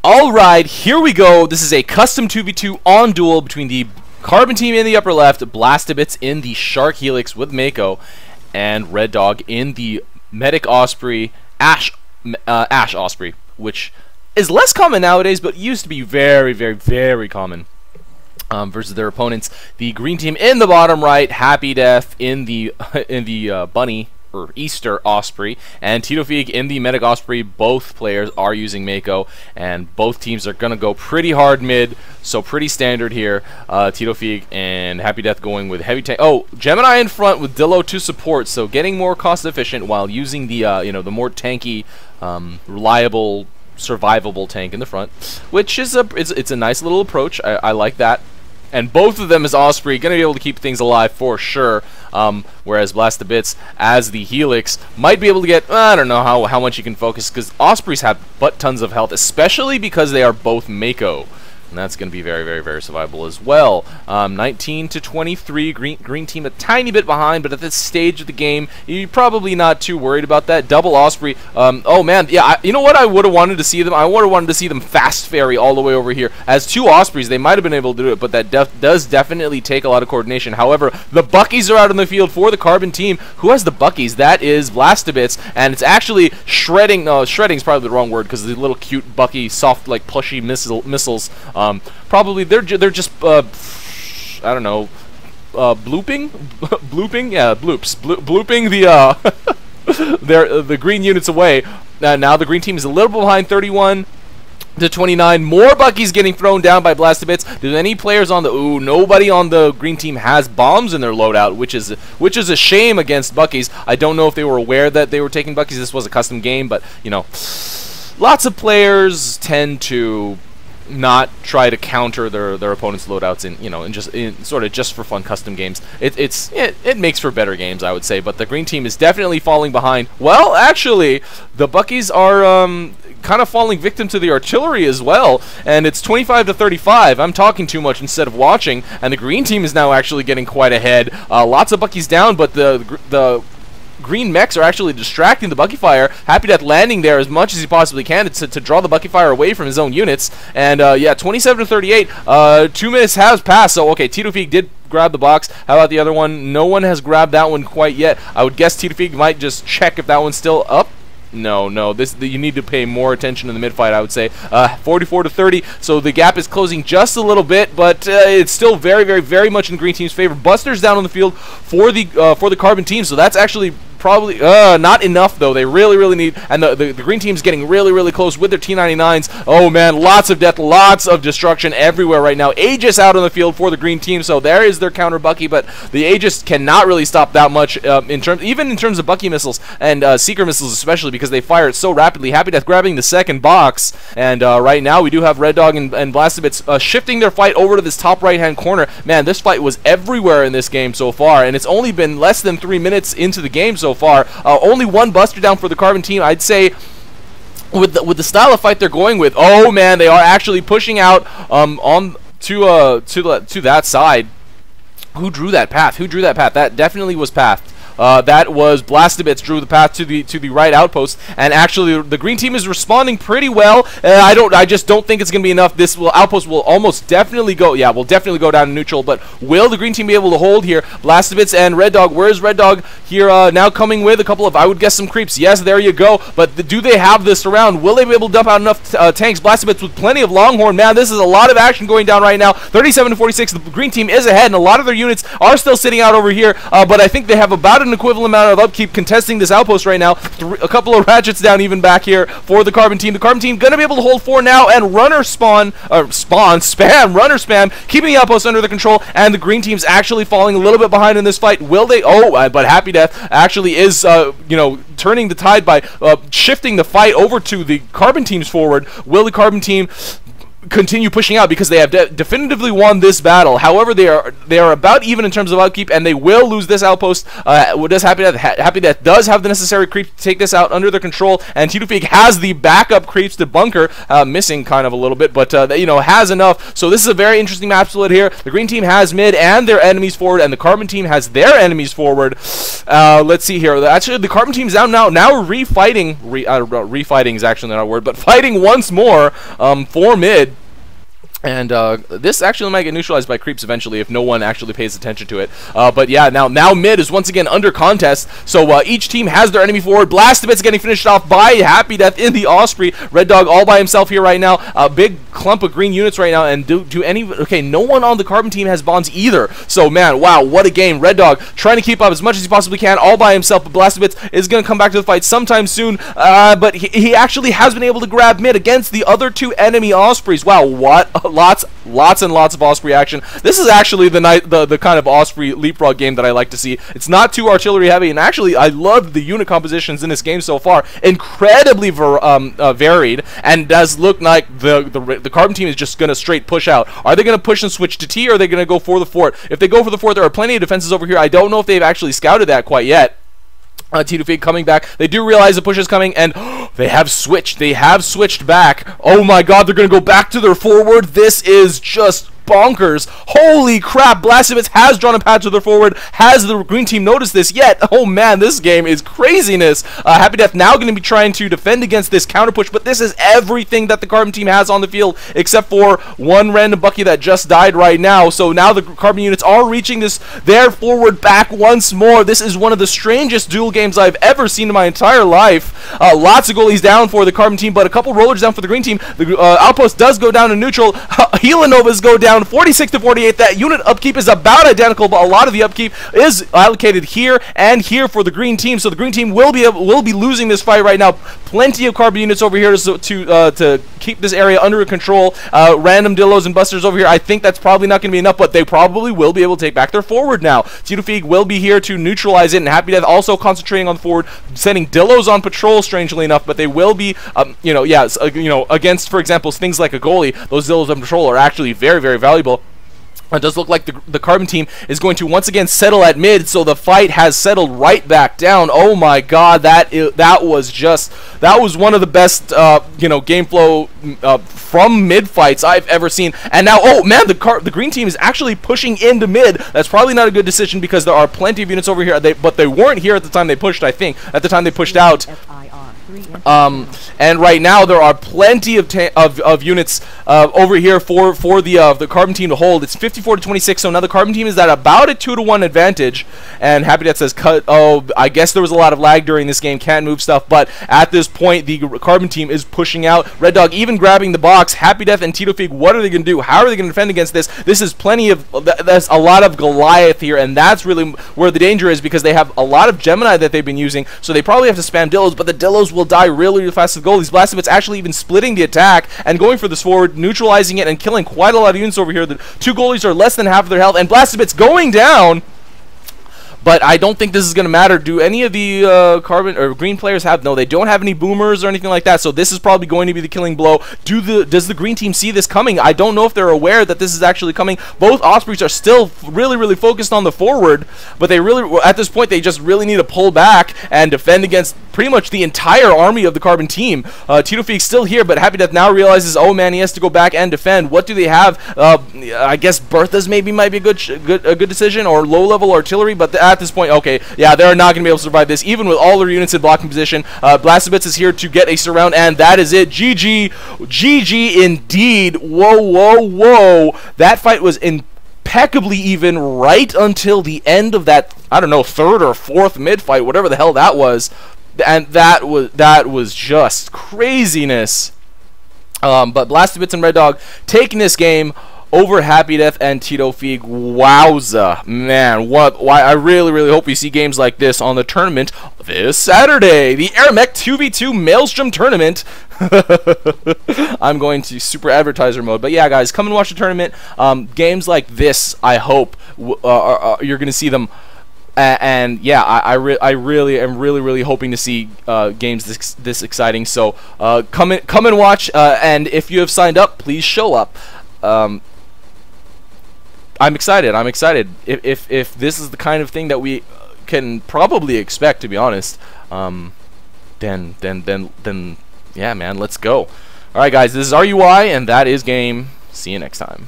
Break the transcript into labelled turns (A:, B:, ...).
A: Alright, here we go. This is a custom 2v2 on Duel between the Carbon team in the upper left, BlastToBits in the Shark Helix with Mako, and RedDog in the Medic Osprey, Ash Osprey, which is less common nowadays, but used to be very, very, very common. Versus their opponents, the green team in the bottom right, happydeath in the Bunny or Easter Osprey, and Titofigue in the Medic Osprey. Both players are using Mako, and both teams are gonna go pretty hard mid, so pretty standard here. Titofigue and happydeath going with heavy tank. Oh, Gemini in front with Dillo to support, so getting more cost efficient while using the the more tanky, reliable, survivable tank in the front, which is it's a nice little approach. I like that. And both of them as Osprey, going to be able to keep things alive for sure. Whereas BlastToBits as the Helix might be able to get, I don't know how much you can focus, because Ospreys have but tons of health, especially because they are both Mako. And that's going to be very, very, very survivable as well. 19 to 23, green team a tiny bit behind, but at this stage of the game, you're probably not too worried about that. Double Osprey. Oh man, yeah. You know what? I would have wanted to see them. I would have wanted to see them fast ferry all the way over here. As two Ospreys, they might have been able to do it, but that does definitely take a lot of coordination. However, the Buckies are out on the field for the Carbon team. Who has the Buckies? That is BlastToBits, and it's actually shredding. No, shredding is probably the wrong word, because the little cute Bucky, soft like plushy missiles. Probably they're just I don't know, blooping, yeah, blooping the the green units away. Now the green team is a little bit behind, 31 to 29. More Buckies getting thrown down by BlastToBits. Do any players on the nobody on the green team has bombs in their loadout, which is a shame against Buckies. I don't know if they were aware that they were taking Buckies. This was a custom game, but you know, lots of players tend to not try to counter their opponent's loadouts in sort of just for fun custom games. It makes for better games, I would say, but the green team is definitely falling behind. Well, actually, the Buckies are kind of falling victim to the artillery as well, and it's 25 to 35. I'm talking too much instead of watching, and the green team is now actually getting quite ahead. Lots of Buckies down, but the green mechs are actually distracting the Bucky Fire. happydeath landing there as much as he possibly can to draw the Bucky Fire away from his own units. And yeah, 27 to 38. 2 minutes has passed. So okay, Titofigue did grab the box. How about the other one? No one has grabbed that one quite yet. I would guess Titofigue might just check if that one's still up. No, you need to pay more attention in the mid-fight, I would say. 44 to 30, so the gap is closing just a little bit, but it's still very, very, very much in the green team's favor. Buster's down on the field for the Carbon team, so that's actually probably not enough, though. They really, really need, and the green team's getting really, really close with their T99s. Oh man, lots of death, lots of destruction everywhere right now. Aegis out on the field for the green team, so there is their counter Bucky, but the Aegis cannot really stop that much even in terms of Bucky missiles and Seeker missiles, especially because they fire it so rapidly. happydeath grabbing the second box, and right now we do have RedDog and BlastToBits shifting their fight over to this top right-hand corner. Man, this fight was everywhere in this game so far, and it's only been less than 3 minutes into the game so far. Only one Buster down for the Carbon team. I'd say with the style of fight they're going with, oh man, they are actually pushing out on to that side. Who drew that path? That definitely was path. That was BlastToBits drew the path to the right outpost, and actually the green team is responding pretty well. I just don't think it's gonna be enough. This outpost will almost definitely go. Yeah, will definitely go down to neutral. But will the green team be able to hold here? BlastToBits and RedDog. Where is RedDog here? Now coming with a couple of, I would guess, some creeps. Yes, there you go. But do they have this around? Will they be able to dump out enough tanks? BlastToBits with plenty of Longhorn. Man, this is a lot of action going down right now. 37 to 46. The green team is ahead, and a lot of their units are still sitting out over here. But I think they have about an equivalent amount of upkeep contesting this outpost right now. A couple of ratchets down even back here for the Carbon team. The Carbon team gonna be able to hold 4 now, and runner spam, runner spam, keeping the outpost under the control, and the green team's actually falling a little bit behind in this fight. Will they? Oh, but happydeath actually is, turning the tide by shifting the fight over to the Carbon team's forward. Will the Carbon team continue pushing out because they have definitively won this battle. However, they are about even in terms of upkeep, and they will lose this outpost. What does happydeath does have the necessary creep to take this out under their control, and Titofigue has the backup creeps to bunker, missing kind of a little bit, but you know, has enough. So this is a very interesting map split here. The green team has mid and their enemies forward, and the carbon team has their enemies forward. Let's see here. Actually, the carbon team is now refighting. Refighting is actually not a word, but fighting once more for mid. And this actually might get neutralized by creeps eventually if no one actually pays attention to it. But yeah, now mid is once again under contest. So each team has their enemy forward. BlastToBits getting finished off by happydeath in the Osprey. RedDog all by himself here right now. A big clump of green units right now. And okay, no one on the carbon team has bombs either. So man, wow, what a game. RedDog trying to keep up as much as he possibly can all by himself. But BlastToBits is going to come back to the fight sometime soon. But he actually has been able to grab mid against the other two enemy Ospreys. Wow, what? Lots and lots of Osprey action. This is actually the kind of Osprey leapfrog game that I like to see. It's not too artillery heavy, and actually I loved the unit compositions in this game so far. Incredibly varied, and does look like the carbon team is just going to straight push out. Are they going to push and switch to T, or are they going to go for the fort? If they go for the fort, there are plenty of defenses over here. I don't know if they've actually scouted that quite yet. Titofigue coming back. They do realize the push is coming, and they have switched. They have switched back. Oh my god, they're going to go back to their forward. This is just bonkers. Holy crap, BlastToBits has drawn a pad to their forward. Has the green team noticed this yet? Oh man, this game is craziness. happydeath now going to be trying to defend against this counter push, but this is everything that the carbon team has on the field except for one random Bucky that just died right now. So now the carbon units are reaching their forward back once more. This is one of the strangest duel games I've ever seen in my entire life. Lots of goalies down for the carbon team, but a couple rollers down for the green team. The outpost does go down to neutral. Helanovas go down 46 to 48. That unit upkeep is about identical, but a lot of the upkeep is allocated here and here for the green team. So the green team will be losing this fight right now. Plenty of carbon units over here to keep this area under control. Random Dillos and Busters over here. I think that's probably not going to be enough, but they probably will be able to take back their forward now. Titofigue will be here to neutralize it, and happydeath also concentrating on the forward, sending Dillos on patrol, strangely enough, but they will be, against, for example, things like a goalie. Those Dillos on patrol are actually very, very valuable. It does look like the carbon team is going to once again settle at mid, so the fight has settled right back down. Oh my god, that was one of the best game flow from mid fights I've ever seen. And now, oh man, the green team is actually pushing into mid. That's probably not a good decision because there are plenty of units over here. But they weren't here at the time they pushed. I think at the time they pushed out. And right now there are plenty of units over here for the carbon team to hold. It's 54 to 26, so now the carbon team is at about a 2-to-1 advantage. And happydeath says, I guess there was a lot of lag during this game, can't move stuff, but at this point the carbon team is pushing out. RedDog even grabbing the box. happydeath and Titofigue, what are they going to do? How are they going to defend against this? This is there's a lot of Goliath here, and that's really where the danger is, because they have a lot of Gemini that they've been using, so they probably have to spam Dillos, but the Dillos will die really fast with goalies. BlastToBits actually even splitting the attack and going for this forward, neutralizing it and killing quite a lot of units over here. The two goalies are less than half of their health, and BlastToBits going down. But I don't think this is going to matter. Do any of the carbon or green players have? No, they don't have any boomers or anything like that. So this is probably going to be the killing blow. Does the green team see this coming? I don't know if they're aware that this is actually coming. Both Ospreys are still really focused on the forward, but they at this point they just really need to pull back and defend against pretty much the entire army of the carbon team. Titofigue's still here, but happydeath now realizes, oh man, he has to go back and defend. What do they have? I guess Berthas maybe might be a good decision, or low-level artillery, but at this point, okay, yeah, they're not going to be able to survive this, even with all their units in blocking position. BlastToBits is here to get a surround, and that is it. GG indeed. Whoa. That fight was impeccably even right until the end of that, I don't know, third or fourth mid fight, whatever the hell that was. And that was just craziness. But BlastToBits and RedDog taking this game over happydeath and Titofigue. Wowza, man! Why I really hope we see games like this on the tournament this Saturday, the AirMech 2v2 Maelstrom tournament. I'm going to super advertiser mode, but yeah, guys, come and watch the tournament. Games like this, I hope you're going to see them And yeah, I really am really hoping to see games this exciting. So come and watch. And if you have signed up, please show up. I'm excited. If this is the kind of thing that we can probably expect, to be honest, then yeah, man, let's go. All right, guys, this is RUI, and that is game. See you next time.